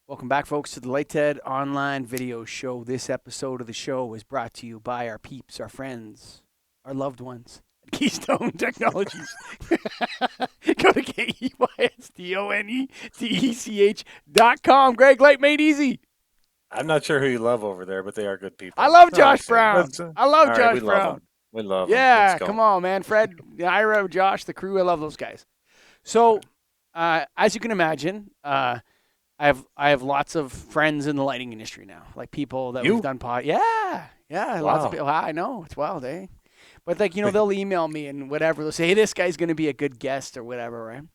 Welcome back, folks, to the Light Ted online video show. This episode of the show is brought to you by our peeps, our friends, our loved ones at Keystone Technologies. Go to KEYSTONETECH.com. Greg Light made easy. I'm not sure who you love over there, but they are good I people. love No, Josh Brown. I love all right. Josh We love Brown. them. We love them. Let's Yeah, come go. on, man. Fred, Ira, Josh, the crew. I love those guys. So, as you can imagine, I have lots of friends in the lighting industry now, like people that we've You? done Yeah, lots of Wow. people. I know it's wild, eh? But they'll email me and whatever. They'll say, "Hey, this guy's going to be a good guest or whatever," right? hmm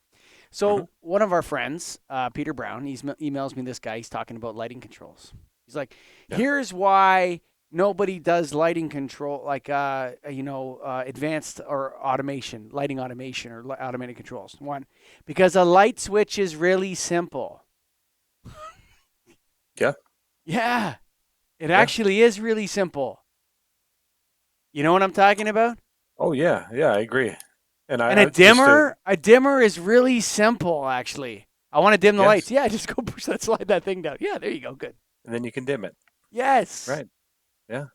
So one of our friends, Peter Brown, emails me this guy. He's talking about lighting controls. He's like, Yeah. "Here's why nobody does lighting control, like advanced or lighting automation or automated controls. One, because a light switch is really simple." Yeah. Yeah, it Yeah. actually is really simple. You know what I'm talking about? Oh yeah. Yeah. I agree. And And a I just dimmer is really simple actually. I want to dim the lights. yes, Yeah, just go push that slide that thing down. Yeah, there you go. Good. and then you can dim it. Yes. Right. Yeah. I was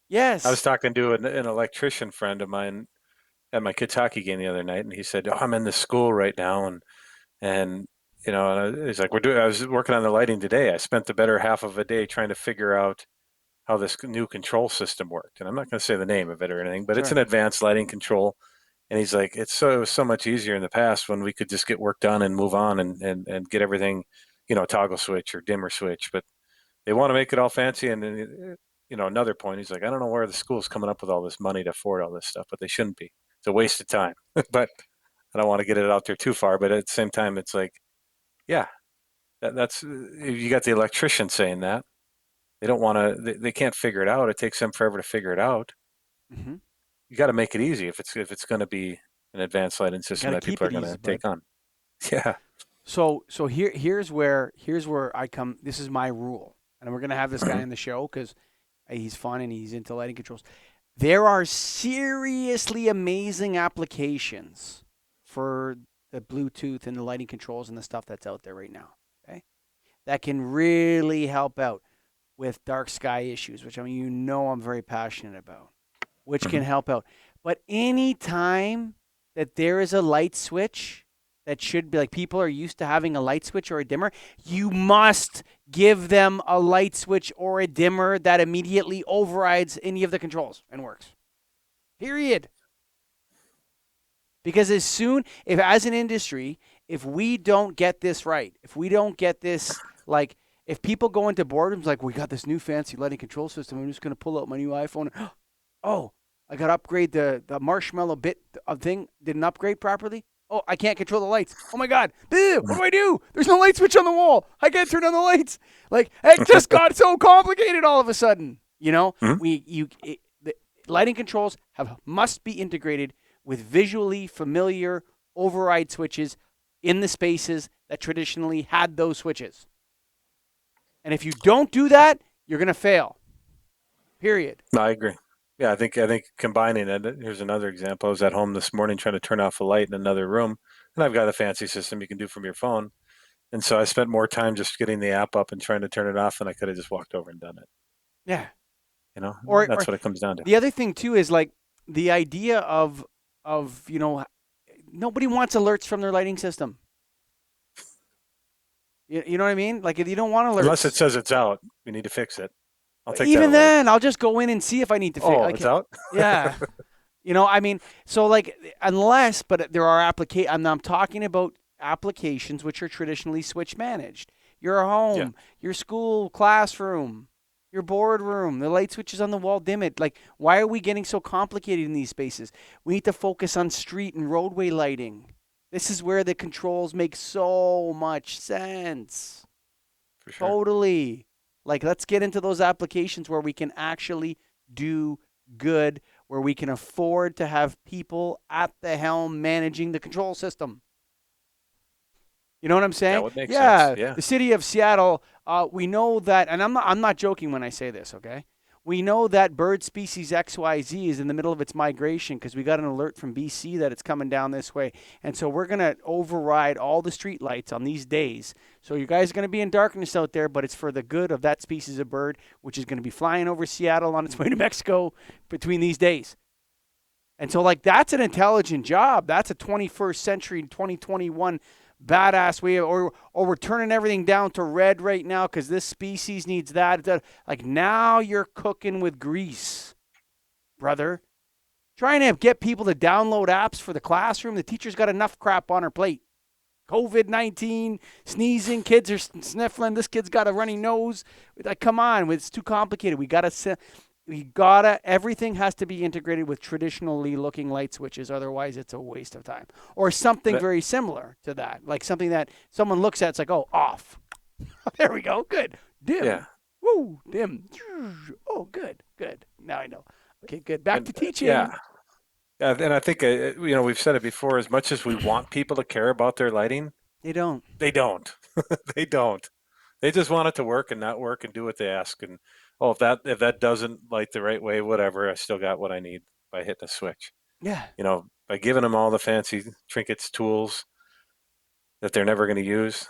Yes. talking to an electrician friend of mine at my kids' hockey game the other night, and he said, "Oh, I'm in this school right now, and and he's like, I was working on the lighting today. I spent the better half of a day trying to figure out how this new control system worked. And I'm not going to say the name of it or anything, but it's Sure. an advanced lighting control. And he's like, it was so much easier in the past when we could just get work done and move on and get everything, toggle switch or dimmer switch. But they want to make it all fancy. And then, another point, he's like, I don't know where the school's coming up with all this money to afford all this stuff, but they shouldn't be. It's a waste of time. But I don't want to get it out there too far. But at the same time, it's like, yeah, that's you got the electrician saying that. They don't want to. They can't figure it out. It takes them forever to figure it out. Hmm. You got to make it easy if it's going to be an advanced lighting You system got to that keep people are it going easy, to bud. take on. Yeah. So here's where I come. This is my rule, and we're gonna have this guy Mhm. on the show because he's fun and he's into lighting controls. There are seriously amazing applications for the Bluetooth and the lighting controls and the stuff that's out there right now. Okay, that can really help out with dark sky issues, which I'm very passionate about, which can Mhm. help out. But anytime that there is a light switch that should be like people are used to having a light switch or a dimmer, you must give them a light switch or a dimmer that immediately overrides any of the controls and works. Period. Because if as an industry, if we don't get this right, if we don't get this, like, if people go into boardrooms like, we got this new fancy lighting control system, I'm just going to pull out my new iPhone. Oh, I got to upgrade the marshmallow bit of thing. Didn't upgrade properly. Oh, I can't control the lights. Oh my God. What do I do? There's no light switch on the wall. I can't turn on the lights. Like, it just got so complicated all of a sudden. Mhm. The lighting controls must be integrated with visually familiar override switches in the spaces that traditionally had those switches. And if you don't do that, you're going to fail. Period. No, I agree. Yeah, I think combining it. Here's another example. I was at home this morning trying to turn off a light in another room, and I've got a fancy system you can do from your phone. And so I spent more time just getting the app up and trying to turn it off than I could have just walked over and done it. Yeah. Or That's what it comes down to. the other thing too is like the idea of nobody wants alerts from their lighting system. You know what I mean? Like, if you don't want Unless it alerts, says it's out, we need to fix it. I'll take that even alert. then, I'll just go in and see if I need to fix. Oh, Like, it's out? yeah, so like, unless, but there are I'm talking about applications which are traditionally switch managed. Your Yeah. home, your school classroom, your boardroom, the light switches on the wall, dim it. Like, why are we getting so complicated in these spaces? We need to focus on street and roadway lighting. This is where the controls make so much sense. For sure. Totally. Like, let's get into those applications where we can actually do good, where we can afford to have people at the helm managing the control system. You know what I'm That saying? would make sense. Yeah, Yeah. the city of Seattle. We know that, and I'm not joking when I say this. Okay, we know that bird species XYZ is in the middle of its migration because we got an alert from BC that it's coming down this way. And so we're going to override all the street lights on these days. So you guys are going to be in darkness out there, but it's for the good of that species of bird, which is going to be flying over Seattle on its way to Mexico between these days. And so, like, that's an intelligent job. That's a 21st century, 2021 badass way. Or we're turning everything down to red right now because this species needs that. Like, now you're cooking with grease, brother. Trying to get people to download apps for the classroom. The teacher's got enough crap on her plate. COVID-19, sneezing, kids are sniffling. This kid's got a runny nose. Like, come on, it's too complicated. Everything has to be integrated with traditionally looking light switches. Otherwise, it's a waste of time. Or something very similar to that. Like something that someone looks at, it's like, oh, off. There we go. Good. Dim. Yeah. Woo, dim. Oh, good. Now I know. Okay, good. Back to teaching. Yeah. And I think, we've said it before, as much as we want people to care about their lighting, They don't. they don't. They don't. They just want it to work and not work and do what they ask. And if that doesn't light the right way, whatever, I still got what I need by hitting a switch. Yeah. By giving them all the fancy trinkets, tools that they're never going to use,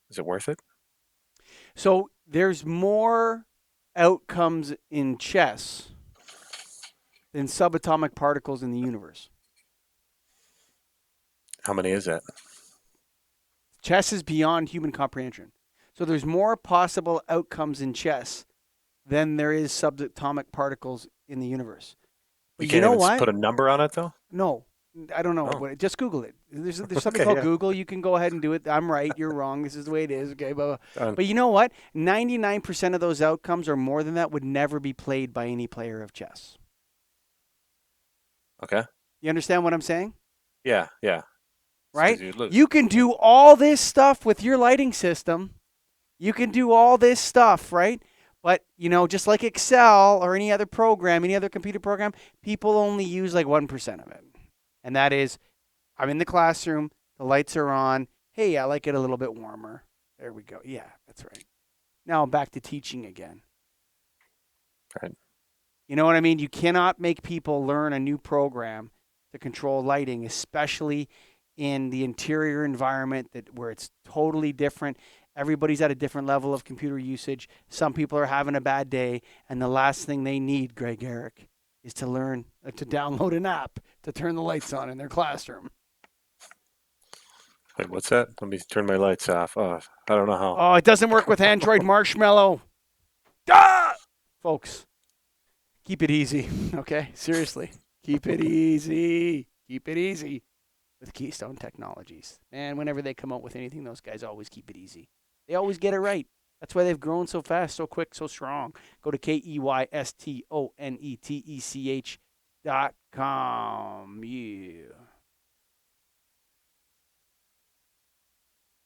is it worth it? So there's more outcomes in chess than subatomic particles in the universe. How many is that? Chess is beyond human comprehension. So there's more possible outcomes in chess than there is subatomic particles in the universe. But You can't know even what? put a number on it, though? No, I don't know. Oh. Just Google it. There's something Okay, called yeah. Google. You can go ahead and do it. I'm right. You're wrong. This is the way it is. Okay, but you know what? 99% of those outcomes or more than that would never be played by any player of chess. Okay. You understand what I'm saying? Yeah. Right? You You can do all this stuff with your lighting system. You can do all this stuff, right? But, just like Excel or any other program, any other computer program, people only use like 1% of it. And that is, I'm in the classroom, the lights are on. Hey, I like it a little bit warmer. There we go. Yeah, that's right. Now I'm back to teaching again. Right. You know what I mean? You cannot make people learn a new program to control lighting, especially in the interior environment where it's totally different. Everybody's at a different level of computer usage. Some people are having a bad day, and the last thing they need, Greg Eric, is to learn to download an app to turn the lights on in their classroom. Wait, what's that? Let me turn my lights off. Oh, I don't know how. Oh, it doesn't work with Android Marshmallow. Ah! Folks, keep it easy, okay? Seriously, keep it easy. Keep it easy with Keystone Technologies. Man, whenever they come out with anything, those guys always keep it easy. They always get it right. That's why they've grown so fast, so quick, so strong. Go to KEYSTONETECH.com. Yeah.